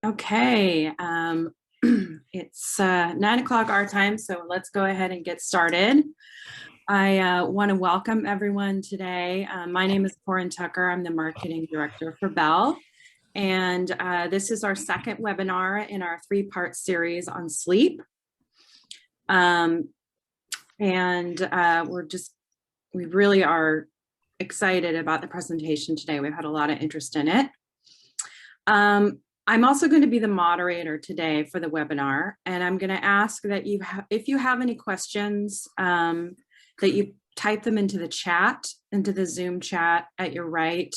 Okay, it's 9 o'clock our time, so let's go ahead and get started. I want to welcome everyone today. My name is Corinne Tucker. I'm the Marketing Director for BEL, and this is our second webinar in our three-part series on sleep. We really are excited about the presentation today. We've had a lot of interest in it. I'm also going to be the moderator today for the webinar, and I'm going to ask that if you have any questions, that you type them into the chat, into the Zoom chat at your right.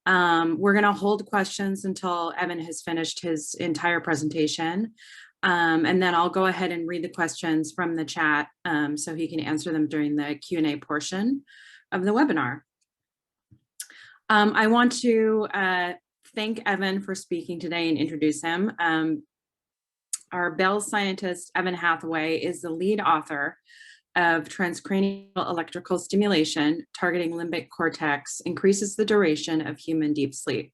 We're going to hold questions until Evan has finished his entire presentation, and then I'll go ahead and read the questions from the chat so he can answer them during the Q&A portion of the webinar. I want to thank Evan for speaking today and introduce him. Our BEL scientist, Evan Hathaway, is the lead author of Transcranial Electrical Stimulation Targeting Limbic Cortex Increases the Duration of Human Deep Sleep.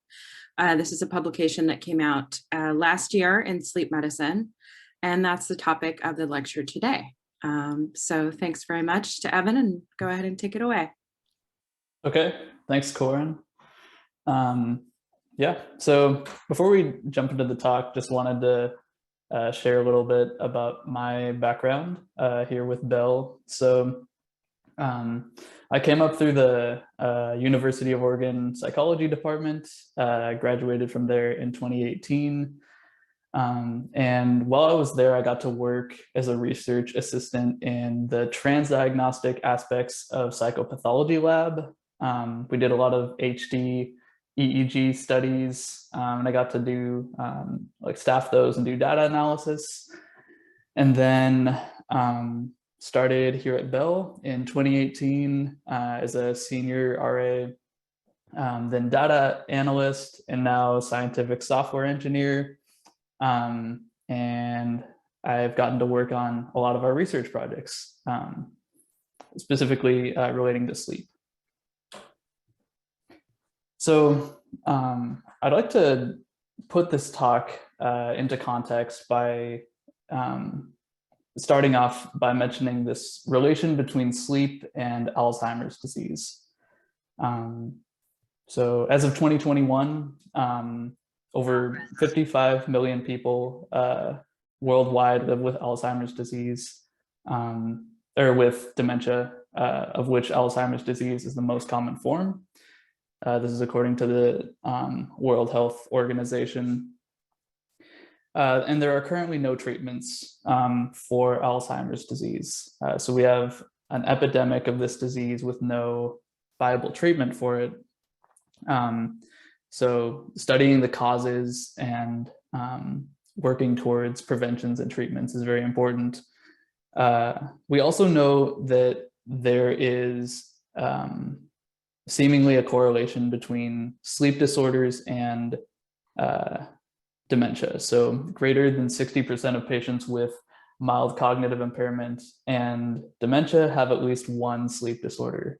This is a publication that came out last year in Sleep Medicine, and that's the topic of the lecture today. So thanks very much to Evan, and go ahead and take it away. Okay, thanks, Corinne. Yeah, so before we jump into the talk, just wanted to share a little bit about my background here with BEL. So I came up through the University of Oregon Psychology Department, graduated from there in 2018. And while I was there, I got to work as a research assistant in the transdiagnostic aspects of psychopathology lab. We did a lot of HD EEG studies, and I got to do staff those and do data analysis. And then started here at BEL in 2018 as a senior RA, then data analyst, and now scientific software engineer. And I've gotten to work on a lot of our research projects, specifically relating to sleep. So I'd like to put this talk into context by starting off by mentioning this relation between sleep and Alzheimer's disease. So as of 2021, over 55 million people worldwide live with Alzheimer's disease, or with dementia, of which Alzheimer's disease is the most common form. This is according to the World Health Organization. And there are currently no treatments for Alzheimer's disease. So we have an epidemic of this disease with no viable treatment for it. So studying the causes and working towards preventions and treatments is very important. We also know that there is seemingly a correlation between sleep disorders and dementia. So greater than 60% of patients with mild cognitive impairment and dementia have at least one sleep disorder.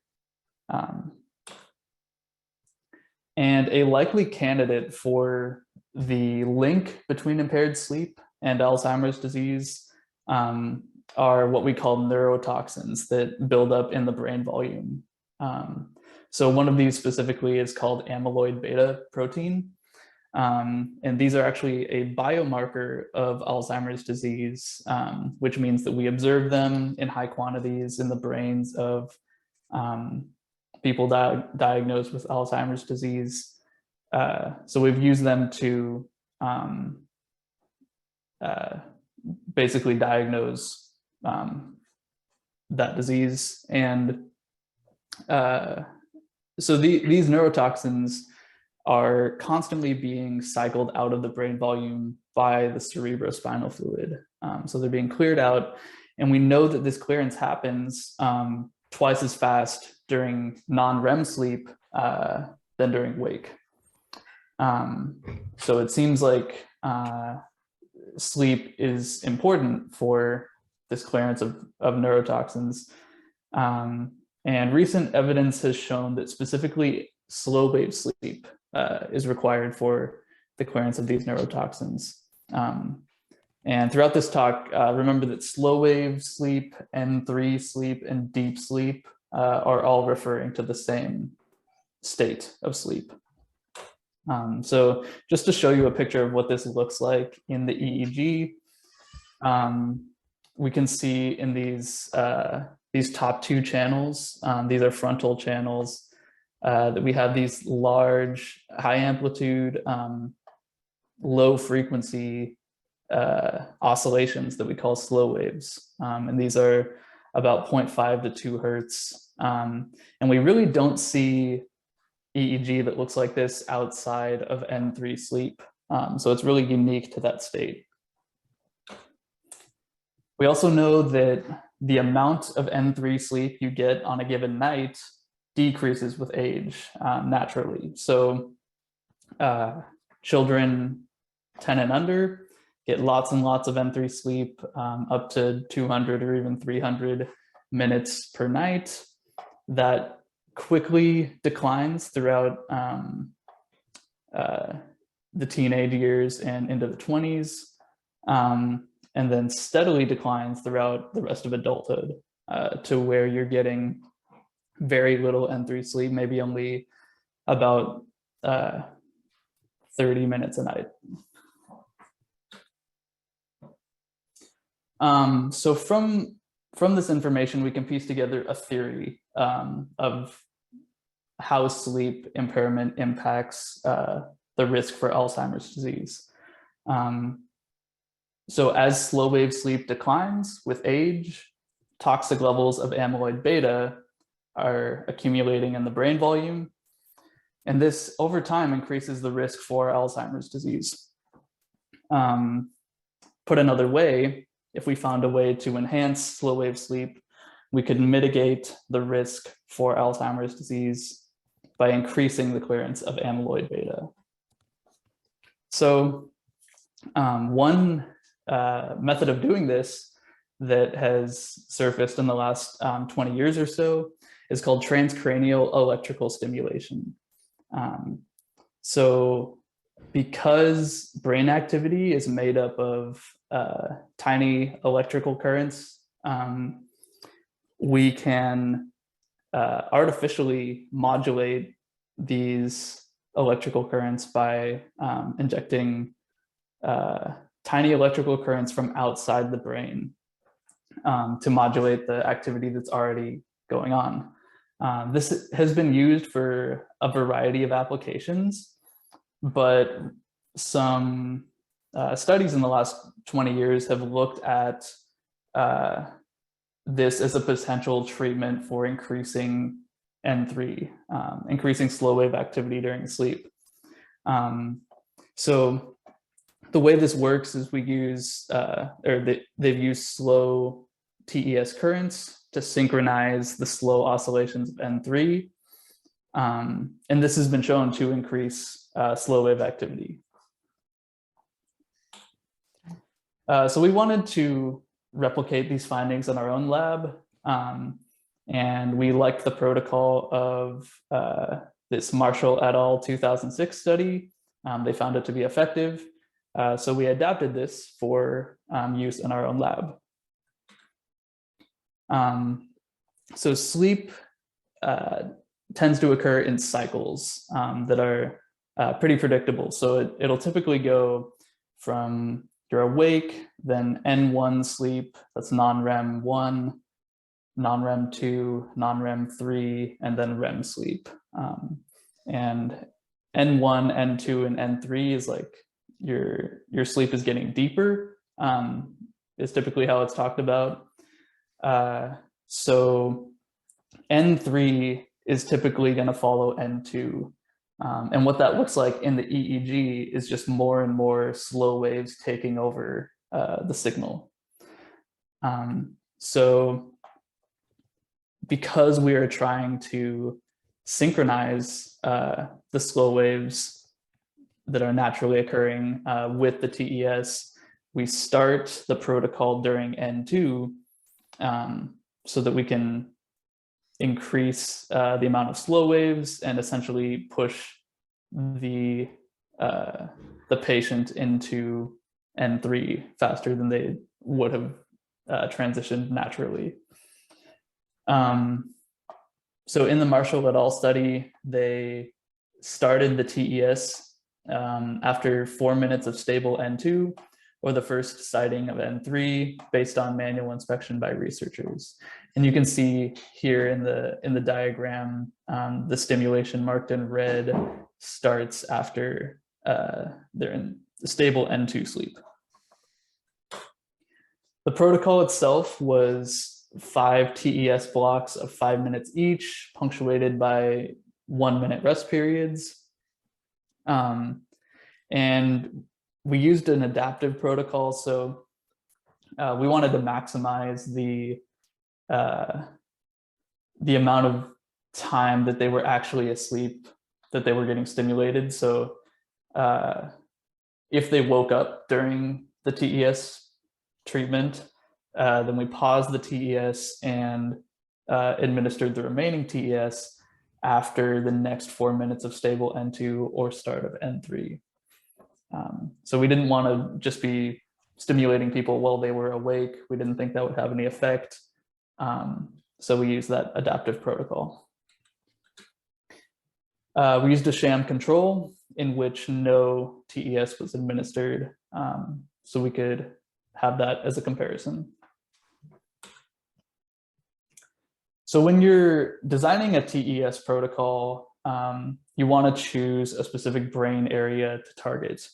And a likely candidate for the link between impaired sleep and Alzheimer's disease are what we call neurotoxins that build up in the brain volume. So one of these specifically is called amyloid beta protein. And these are actually a biomarker of Alzheimer's disease, which means that we observe them in high quantities in the brains of people diagnosed with Alzheimer's disease. So we've used them to basically diagnose that disease. And so these neurotoxins are constantly being cycled out of the brain volume by the cerebrospinal fluid. So they're being cleared out, and we know that this clearance happens twice as fast during non-REM sleep than during wake. So it seems like sleep is important for this clearance of neurotoxins. And recent evidence has shown that specifically slow wave sleep is required for the clearance of these neurotoxins. And throughout this talk, remember that slow wave sleep, N3 sleep, and deep sleep are all referring to the same state of sleep. So just to show you a picture of what this looks like in the EEG, we can see in these top two channels, these are frontal channels, that we have these large, high amplitude, low frequency oscillations that we call slow waves. And these are about 0.5 to 2 hertz. And we really don't see EEG that looks like this outside of N3 sleep. So it's really unique to that state. We also know that the amount of N3 sleep you get on a given night decreases with age naturally. So children 10 and under get lots and lots of N3 sleep, up to 200 or even 300 minutes per night. That quickly declines throughout the teenage years and into the 20s, and then steadily declines throughout the rest of adulthood to where you're getting very little N3 sleep, maybe only about 30 minutes a night. So from this information, we can piece together a theory of how sleep impairment impacts the risk for Alzheimer's disease. So as slow wave sleep declines with age, toxic levels of amyloid beta are accumulating in the brain volume. And this over time increases the risk for Alzheimer's disease. Put another way, if we found a way to enhance slow wave sleep, we could mitigate the risk for Alzheimer's disease by increasing the clearance of amyloid beta. So one method of doing this that has surfaced in the last 20 years or so is called transcranial electrical stimulation. So because brain activity is made up of tiny electrical currents, we can artificially modulate these electrical currents by injecting tiny electrical currents from outside the brain to modulate the activity that's already going on. This has been used for a variety of applications, but some studies in the last 20 years have looked at this as a potential treatment for increasing N3, increasing slow wave activity during sleep. So the way this works is we use, they've used slow TES currents to synchronize the slow oscillations of N3. And this has been shown to increase slow wave activity. So we wanted to replicate these findings in our own lab. And we liked the protocol of this Marshall et al. 2006 study. They found it to be effective. So we adapted this for use in our own lab. So sleep tends to occur in cycles that are pretty predictable. So it'll typically go from you're awake, then N1 sleep, that's non-REM 1, non-REM 2, non-REM 3, and then REM sleep. And N1, N2, and N3 is like your sleep is getting deeper, is typically how it's talked about. So N3 is typically going to follow N2. And what that looks like in the EEG is just more and more slow waves taking over the signal. So because we are trying to synchronize the slow waves that are naturally occurring with the TES, we start the protocol during N2 so that we can increase the amount of slow waves and essentially push the the patient into N3 faster than they would have transitioned naturally. So in the Marshall et al. Study, they started the TES after 4 minutes of stable N2 or the first sighting of N3 based on manual inspection by researchers. And you can see here in the diagram, the stimulation marked in red starts after they're in stable N2 sleep. The protocol itself was 5 TES blocks of 5 minutes each, punctuated by 1 minute rest periods. And we used an adaptive protocol, so we wanted to maximize the amount of time that they were actually asleep, that they were getting stimulated. So if they woke up during the TES treatment, then we paused the TES and administered the remaining TES after the next 4 minutes of stable N2 or start of N3. So we didn't want to just be stimulating people while they were awake. We didn't think that would have any effect. So we used that adaptive protocol. We used a sham control in which no TES was administered, so we could have that as a comparison. So when you're designing a TES protocol, you want to choose a specific brain area to target.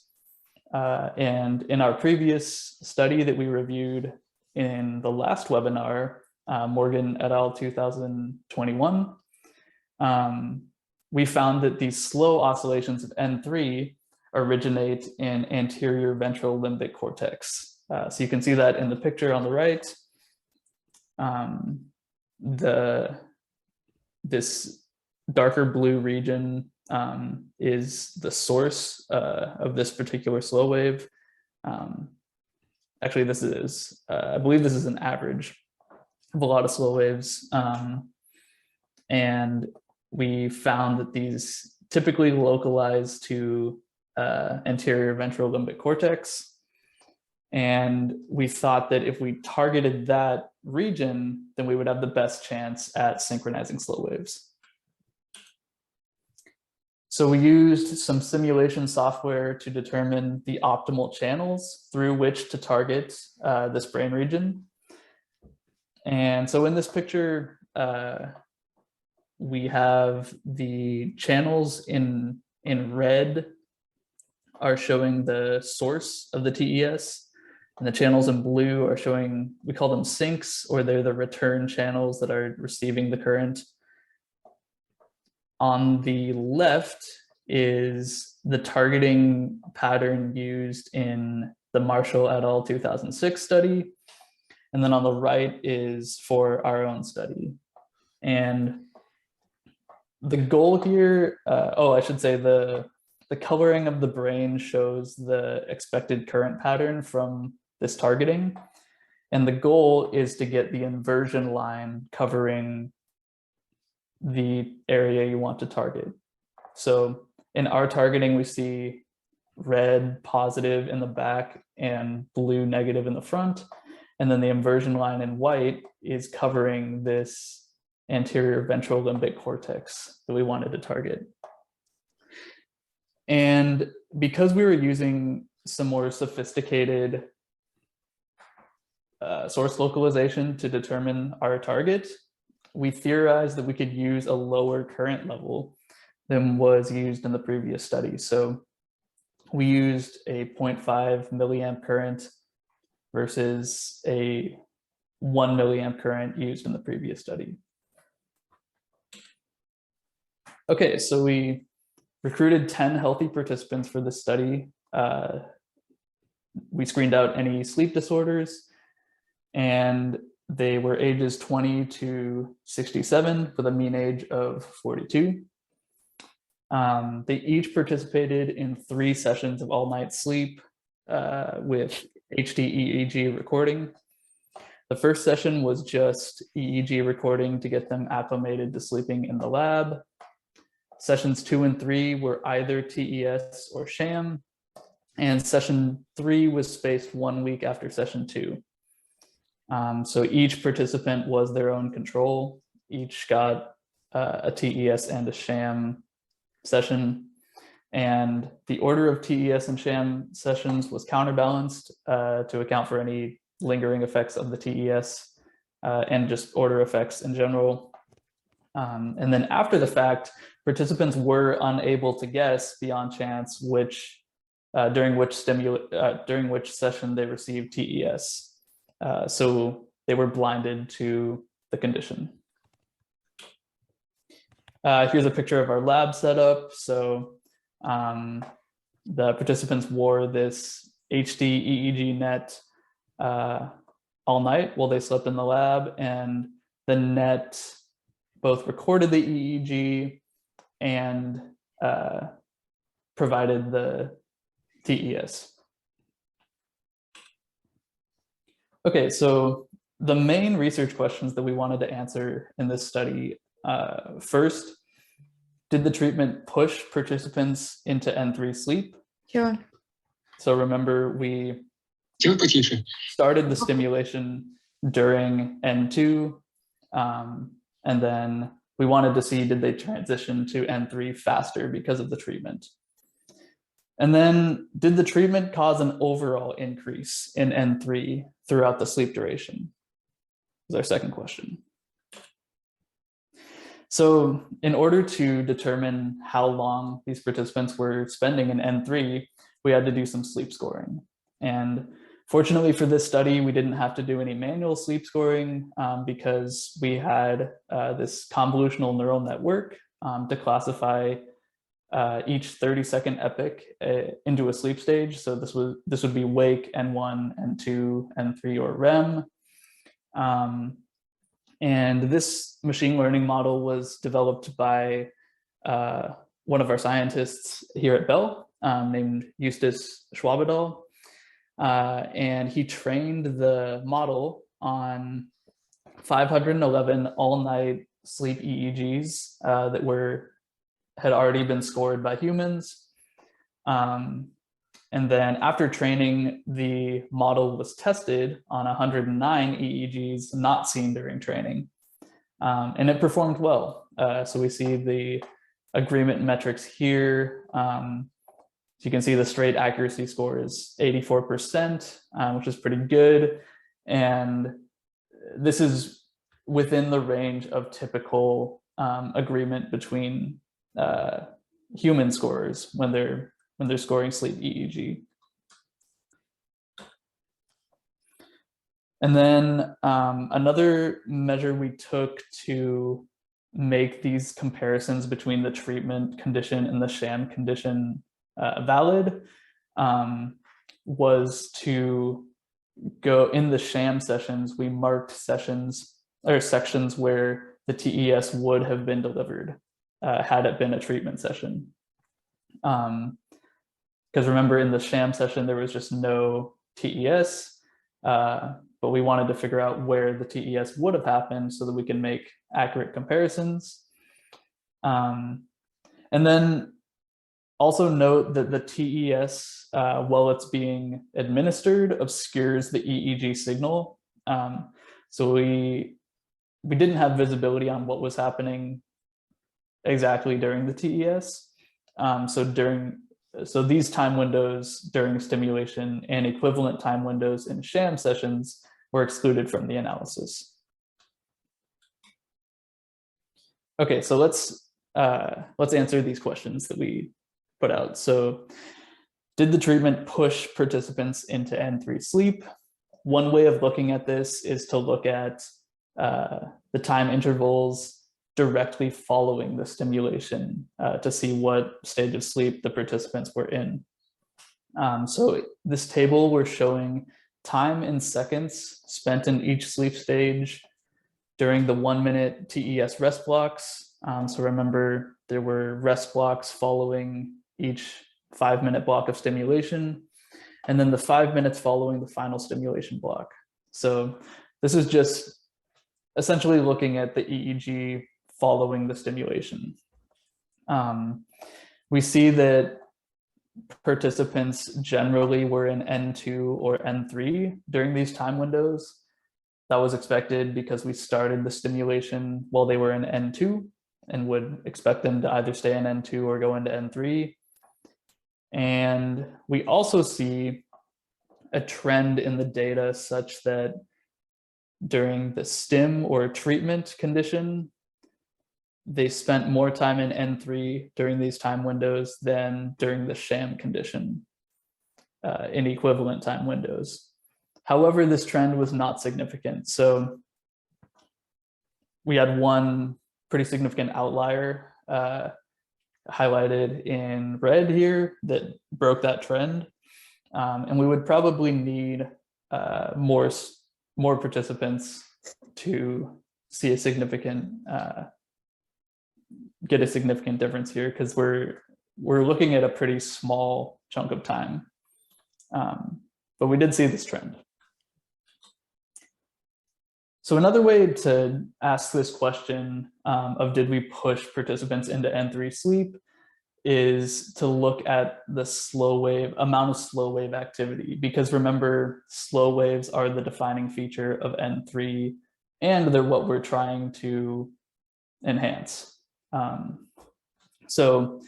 And in our previous study that we reviewed in the last webinar, Morgan et al. 2021, we found that these slow oscillations of N3 originate in anterior ventral limbic cortex. So you can see that in the picture on the right. This darker blue region is the source of this particular slow wave. Actually, this is, I believe this is an average of a lot of slow waves. And we found that these typically localize to anterior ventral limbic cortex. And we thought that if we targeted that region, then we would have the best chance at synchronizing slow waves. So we used some simulation software to determine the optimal channels through which to target this brain region. And so in this picture, we have the channels in red are showing the source of the TES, and the channels in blue are showing, we call them sinks, or they're the return channels that are receiving the current. On the left is the targeting pattern used in the Marshall et al. 2006 study. And then on the right is for our own study. And the goal here, I should say the coloring of the brain shows the expected current pattern from this targeting. And the goal is to get the inversion line covering the area you want to target. So in our targeting, we see red positive in the back and blue negative in the front. And then the inversion line in white is covering this anterior ventral limbic cortex that we wanted to target. And because we were using some more sophisticated source localization to determine our target, we theorized that we could use a lower current level than was used in the previous study. So we used a 0.5 milliamp current versus a 1 milliamp current used in the previous study. Okay, so we recruited 10 healthy participants for this study. We screened out any sleep disorders, and they were ages 20 to 67 with a mean age of 42. They each participated in 3 sessions of all-night sleep with HD EEG recording. The first session was just EEG recording to get them acclimated to sleeping in the lab. Sessions 2 and 3 were either TES or sham. And session 3 was spaced 1 week after session 2. So each participant was their own control. Each got a TES and a sham session. And the order of TES and sham sessions was counterbalanced to account for any lingering effects of the TES and just order effects in general. And then after the fact, participants were unable to guess beyond chance during which session they received TES. So they were blinded to the condition. Here's a picture of our lab setup. So the participants wore this HD EEG net all night while they slept in the lab, and the net both recorded the EEG and provided the TES. Okay, so the main research questions that we wanted to answer in this study, first, did the treatment push participants into N3 sleep? Sure. So remember, we started the stimulation during N2, and then we wanted to see, did they transition to N3 faster because of the treatment? And then, did the treatment cause an overall increase in N3 throughout the sleep duration? Is our second question. So in order to determine how long these participants were spending in N3, we had to do some sleep scoring. And fortunately for this study, we didn't have to do any manual sleep scoring because we had this convolutional neural network to classify each 30-second epoch into a sleep stage. So this would be wake, N1, N2, N3, or REM. And this machine learning model was developed by one of our scientists here at BEL named Justus Schwabedal. And he trained the model on 511 all-night sleep EEGs that had already been scored by humans. And then after training, the model was tested on 109 EEGs not seen during training. And it performed well. So we see the agreement metrics here. So you can see the straight accuracy score is 84%, which is pretty good. And this is within the range of typical agreement between human scorers when they're scoring sleep EEG. And then another measure we took to make these comparisons between the treatment condition and the sham condition valid was to go in the sham sessions. We marked sessions or sections where the TES would have been delivered had it been a treatment session. Because remember, in the sham session, there was just no TES, but we wanted to figure out where the TES would have happened so that we can make accurate comparisons. And then also note that the TES, while it's being administered, obscures the EEG signal. So we didn't have visibility on what was happening exactly during the TES. So these time windows during stimulation and equivalent time windows in sham sessions were excluded from the analysis. Okay, so let's answer these questions that we put out. So, did the treatment push participants into N3 sleep? One way of looking at this is to look at the time intervals directly following the stimulation to see what stage of sleep the participants were in. So this table, we're showing time in seconds spent in each sleep stage during the 1-minute TES rest blocks. So remember, there were rest blocks following each 5-minute block of stimulation, and then the 5 minutes following the final stimulation block. So this is just essentially looking at the EEG following the stimulation. We see that participants generally were in N2 or N3 during these time windows. That was expected because we started the stimulation while they were in N2 and would expect them to either stay in N2 or go into N3. And we also see a trend in the data such that during the stim or treatment condition, they spent more time in N3 during these time windows than during the sham condition in equivalent time windows. However, this trend was not significant. So we had one pretty significant outlier highlighted in red here that broke that trend. And we would probably need more participants to see a significant, get a significant difference here, because we're looking at a pretty small chunk of time. But we did see this trend. So another way to ask this question of did we push participants into N3 sleep is to look at the amount of slow wave activity, because remember, slow waves are the defining feature of N3 and they're what we're trying to enhance. So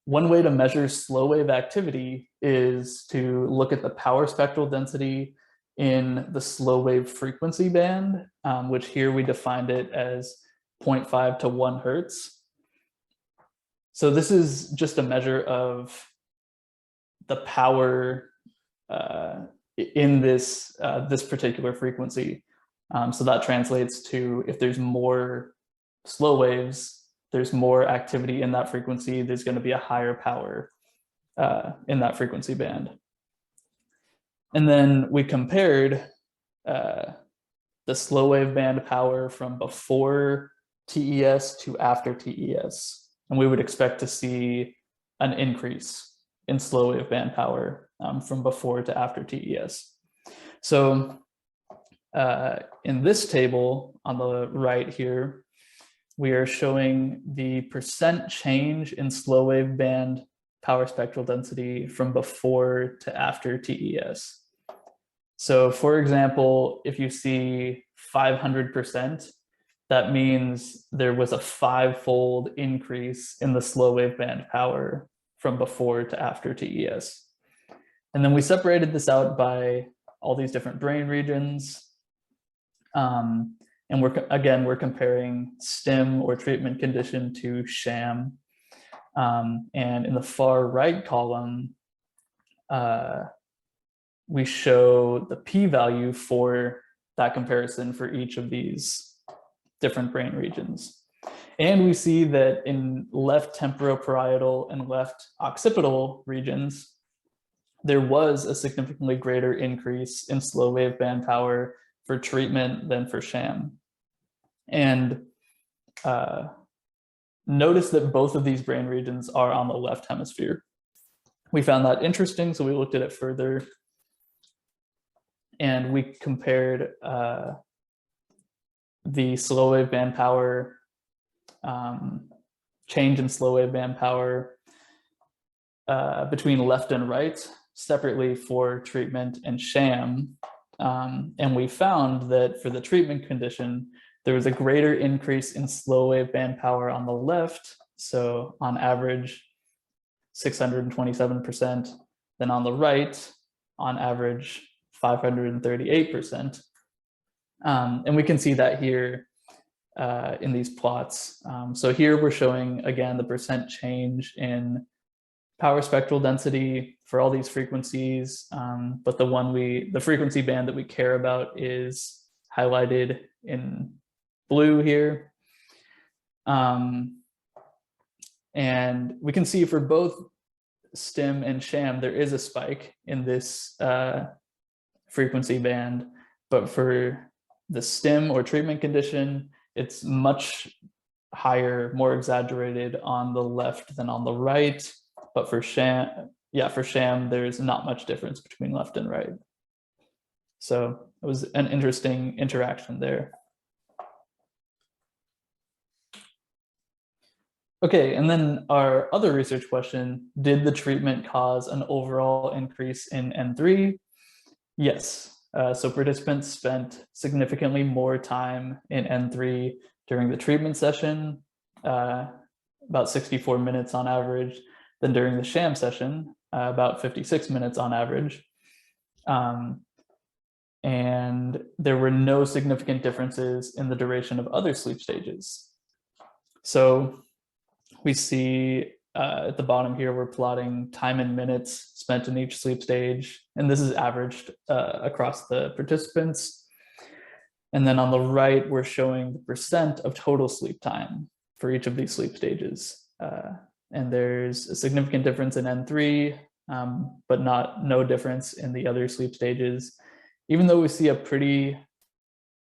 one way to measure slow wave activity is to look at the power spectral density in the slow wave frequency band, which here we defined it as 0.5 to 1 hertz. So this is just a measure of the power in this particular frequency. So that translates to, if there's more slow waves, there's more activity in that frequency, there's going to be a higher power in that frequency band. And then we compared the slow wave band power from before TES to after TES. And we would expect to see an increase in slow wave band power from before to after TES. So in this table on the right here, we are showing the percent change in slow wave band power spectral density from before to after TES. So for example, if you see 500%, that means there was a 5-fold increase in the slow wave band power from before to after TES. And then we separated this out by all these different brain regions. And we're comparing stim or treatment condition to sham. And in the far right column, we show the p-value for that comparison for each of these different brain regions. And we see that in left temporoparietal and left occipital regions, there was a significantly greater increase in slow wave band power for treatment than for sham. And notice that both of these brain regions are on the left hemisphere. We found that interesting, so we looked at it further. And we compared the slow wave band power, change in slow wave band power between left and right separately for treatment and sham. And we found that for the treatment condition, there was a greater increase in slow wave band power on the left. So on average, 627%, then on the right, on average, 538%. And we can see that here in these plots. So here we're showing, again, the percent change in power spectral density for all these frequencies. But the frequency band that we care about is highlighted in blue here. And we can see for both stim and sham, there is a spike in this frequency band, but for the stim or treatment condition, it's much higher, more exaggerated on the left than on the right. But for sham, there's not much difference between left and right. So it was an interesting interaction there. Okay, and then our other research question, did the treatment cause an overall increase in N3? Yes. So participants spent significantly more time in N3 during the treatment session, about 64 minutes on average, than during the sham session, about 56 minutes on average. And there were no significant differences in the duration of other sleep stages. So we see at the bottom here, we're plotting time in minutes spent in each sleep stage, and this is averaged across the participants. And then on the right, we're showing the percent of total sleep time for each of these sleep stages. And there's a significant difference in N3, but no difference in the other sleep stages, even though we see a pretty,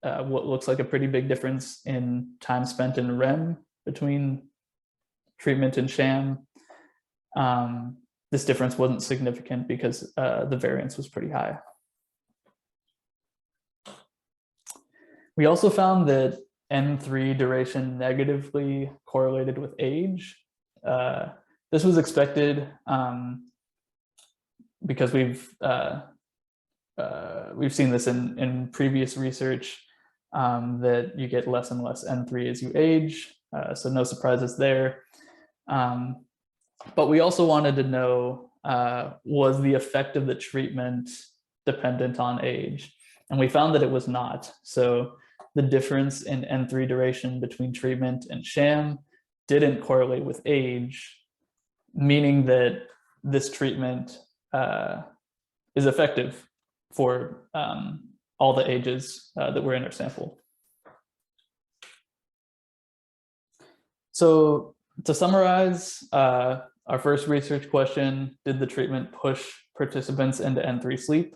what looks like a pretty big difference in time spent in REM between treatment and sham. This difference wasn't significant because the variance was pretty high. We also found that N3 duration negatively correlated with age. This was expected because we've seen this in previous research, that you get less and less N3 as you age, so no surprises there. But we also wanted to know, was the effect of the treatment dependent on age? And we found that it was not. So the difference in N3 duration between treatment and sham didn't correlate with age, meaning that this treatment is effective for all the ages that were in our sample. So to summarize, our first research question, did the treatment push participants into N3 sleep?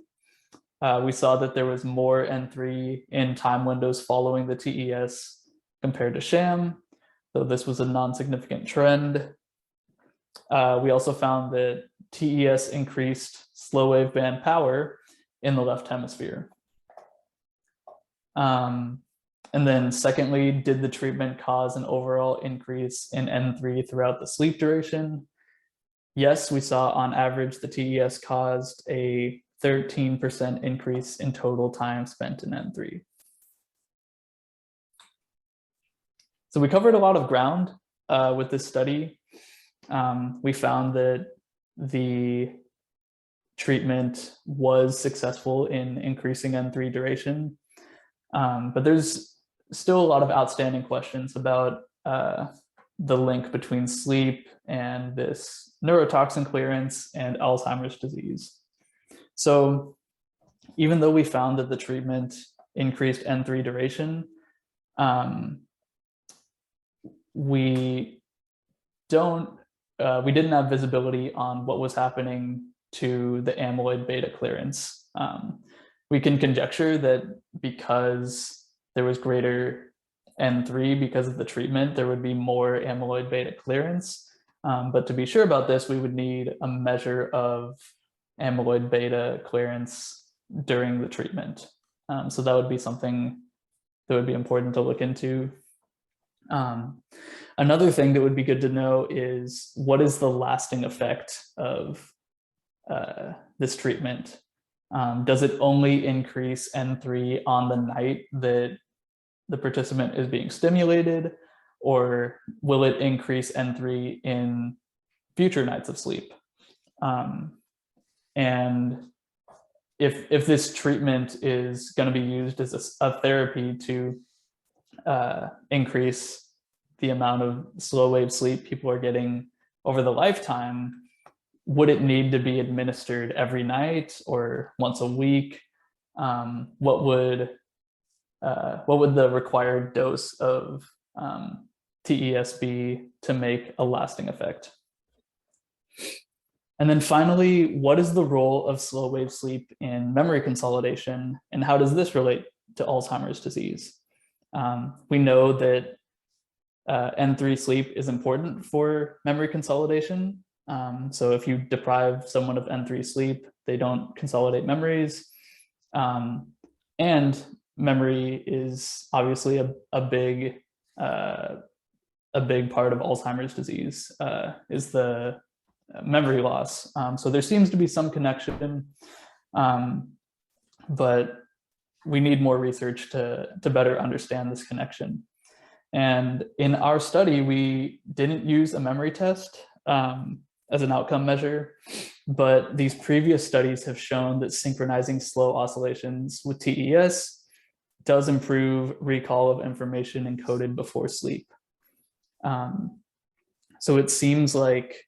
We saw that there was more N3 in time windows following the TES compared to sham, though this was a non-significant trend. We also found that TES increased slow wave band power in the left hemisphere. And then secondly, did the treatment cause an overall increase in N3 throughout the sleep duration? Yes, we saw on average the TES caused a 13% increase in total time spent in N3. So we covered a lot of ground with this study. We found that the treatment was successful in increasing N3 duration, but there's still a lot of outstanding questions about the link between sleep and this neurotoxin clearance and Alzheimer's disease. So even though we found that the treatment increased N3 duration, we didn't have visibility on what was happening to the amyloid beta clearance. We can conjecture that because there was greater N3 because of the treatment, there would be more amyloid beta clearance. But to be sure about this, we would need a measure of amyloid beta clearance during the treatment. So that would be something that would be important to look into. Another thing that would be good to know is what is the lasting effect of this treatment? Does it only increase N3 on the night that the participant is being stimulated, or will it increase N3 in future nights of sleep? And if this treatment is going to be used as a therapy to increase the amount of slow wave sleep people are getting over the lifetime, would it need to be administered every night or once a week? What would the required dose of TES be to make a lasting effect? And then finally, what is the role of slow wave sleep in memory consolidation, and how does this relate to Alzheimer's disease? We know that N3 sleep is important for memory consolidation. So if you deprive someone of N3 sleep, they don't consolidate memories. And memory is obviously a big a big part of Alzheimer's disease, is the memory loss. So there seems to be some connection, but we need more research to better understand this connection. And in our study, we didn't use a memory test as an outcome measure, but these previous studies have shown that synchronizing slow oscillations with TES does improve recall of information encoded before sleep. So it seems like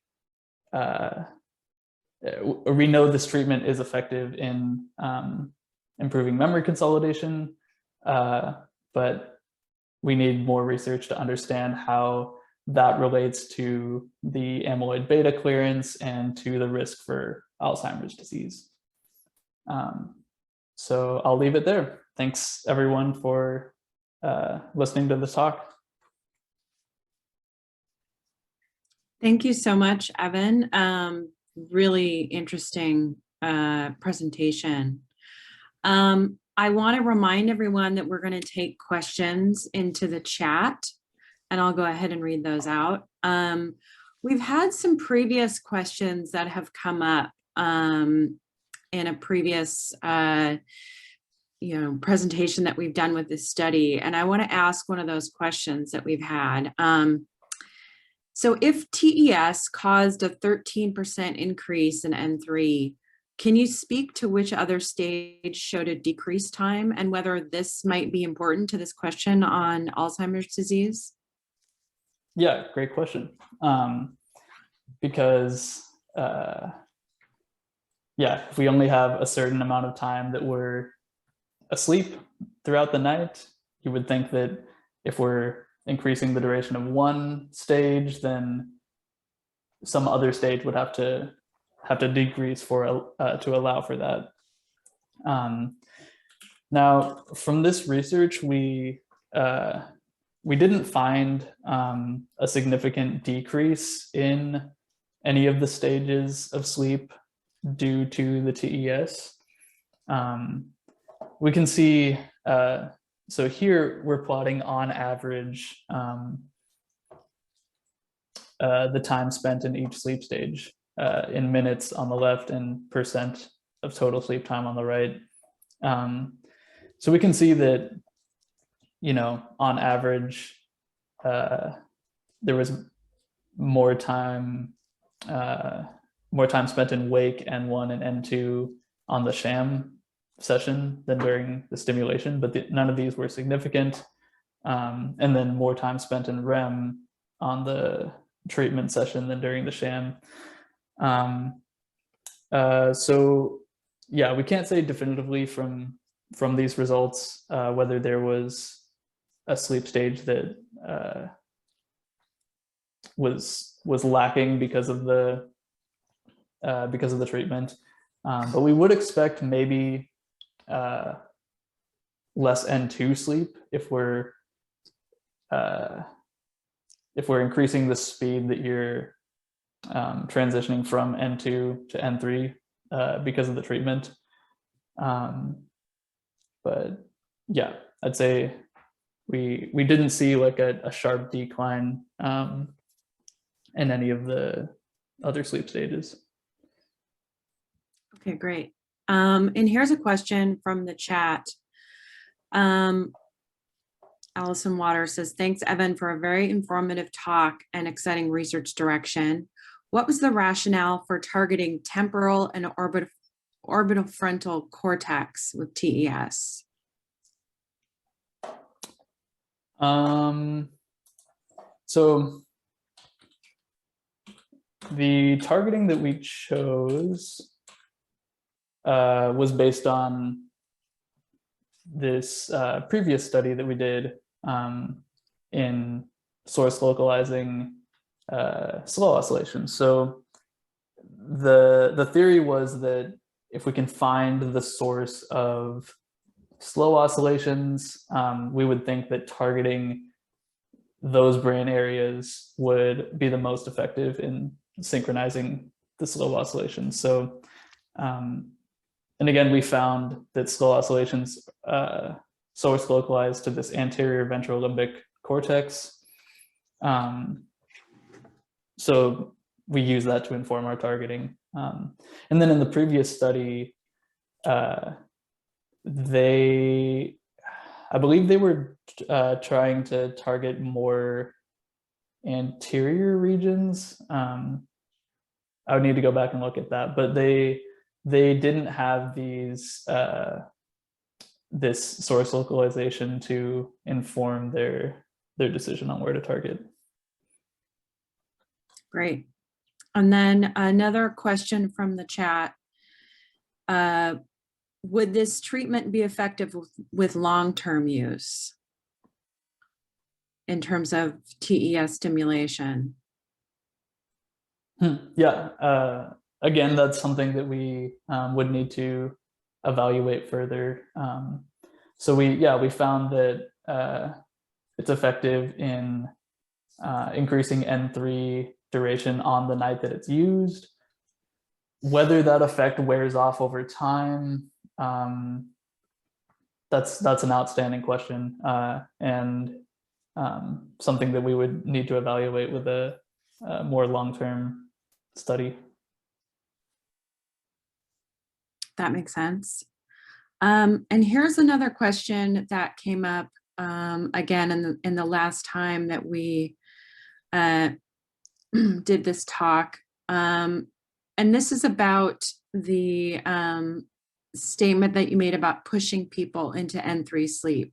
we know this treatment is effective in improving memory consolidation, but we need more research to understand how that relates to the amyloid beta clearance and to the risk for Alzheimer's disease. So I'll leave it there. Thanks everyone for listening to this talk. Thank you so much, Evan. Really interesting presentation. I want to remind everyone that we're going to take questions into the chat, and I'll go ahead and read those out. We've had some previous questions that have come up in a previous presentation that we've done with this study, and I want to ask one of those questions that we've had. So if TES caused a 13% increase in N3, can you speak to which other stage showed a decreased time and whether this might be important to this question on Alzheimer's disease? Yeah, great question. Because if we only have a certain amount of time that we're asleep throughout the night, you would think that if we're increasing the duration of one stage, then some other stage would have to decrease for to allow for that. Now, from this research, we didn't find a significant decrease in any of the stages of sleep due to the TES. We can see, so here we're plotting on average the time spent in each sleep stage in minutes on the left and percent of total sleep time on the right. So we can see that, on average, there was more time spent in wake N1 and N2 on the sham session than during the stimulation, but none of these were significant. And then more time spent in REM on the treatment session than during the sham. So yeah, we can't say definitively from these results whether there was a sleep stage that was lacking because of the treatment, but we would expect maybe less N2 sleep if we're increasing the speed that you're transitioning from N2 to N3 because of the treatment. But yeah, I'd say we didn't see like a sharp decline in any of the other sleep stages. Okay, great. And here's a question from the chat. Allison Water says, thanks, Evan, for a very informative talk and exciting research direction. What was the rationale for targeting temporal and orbital frontal cortex with TES? So the targeting that we chose was based on this previous study that we did in source localizing slow oscillations. So the theory was that if we can find the source of slow oscillations, we would think that targeting those brain areas would be the most effective in synchronizing the slow oscillations. So, and again, we found that slow oscillations source localized to this anterior ventral limbic cortex. So we use that to inform our targeting. And then in the previous study, I believe they were trying to target more anterior regions. I would need to go back and look at that, but they didn't have these this source localization to inform their decision on where to target. Great. And then another question from the chat. Would this treatment be effective with long-term use in terms of TES stimulation? Yeah, again, that's something that we would need to evaluate further. So we found that it's effective in increasing N3 duration on the night that it's used. Whether that effect wears off over time, that's an outstanding question, and something that we would need to evaluate with a more long-term study. That makes sense. And here's another question that came up again in the last time that we did this talk. And this is about the statement that you made about pushing people into N3 sleep.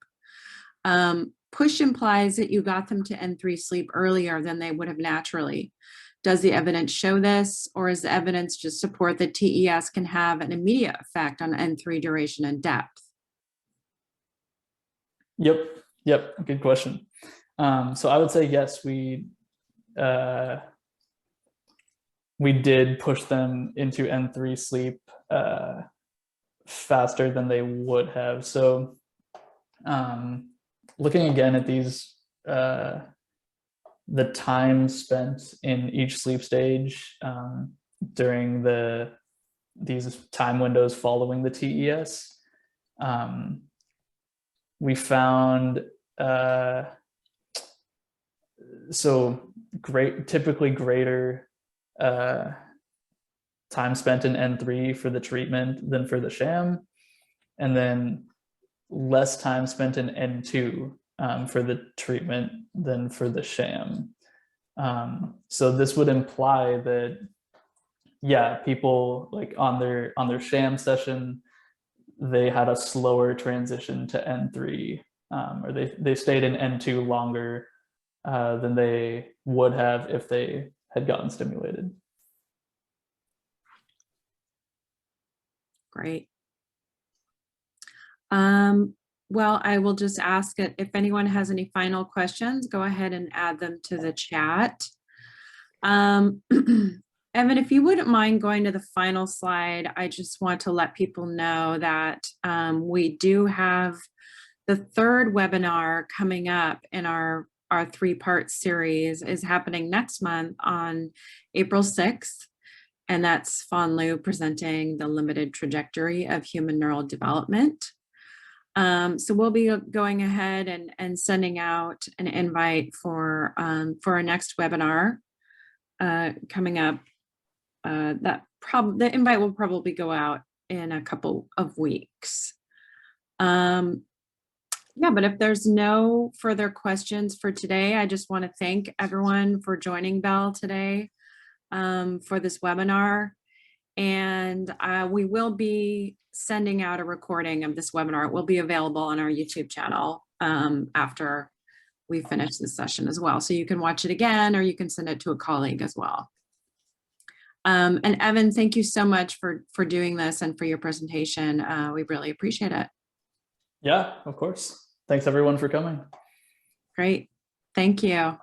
Push implies that you got them to N3 sleep earlier than they would have naturally. Does the evidence show this, or is the evidence just support that TES can have an immediate effect on N3 duration and depth? Yep, good question. So I would say yes, we did push them into N3 sleep faster than they would have. So looking again at these, the time spent in each sleep stage during these time windows following the TES, we found typically greater time spent in N3 for the treatment than for the sham, and then less time spent in N2 for the treatment than for the sham. So this would imply that, yeah, people like on their sham session, they had a slower transition to N3, or they stayed in N2 longer than they would have if they had gotten stimulated. Great. Well, I will just ask it if anyone has any final questions, go ahead and add them to the chat. Evan, if you wouldn't mind going to the final slide, I just want to let people know that we do have the third webinar coming up in our three-part series is happening next month on April 6th. And that's Fan Liu presenting the limited trajectory of human neural development. So we'll be going ahead and sending out an invite for our next webinar coming up. The invite will probably go out in a couple of weeks. Yeah, but if there's no further questions for today, I just want to thank everyone for joining BEL today for this webinar. And we will be sending out a recording of this webinar. It will be available on our YouTube channel after we finish this session as well. So you can watch it again, or you can send it to a colleague as well. And Evan, thank you so much for doing this and for your presentation. We really appreciate it. Yeah, of course. Thanks everyone for coming. Great. Thank you.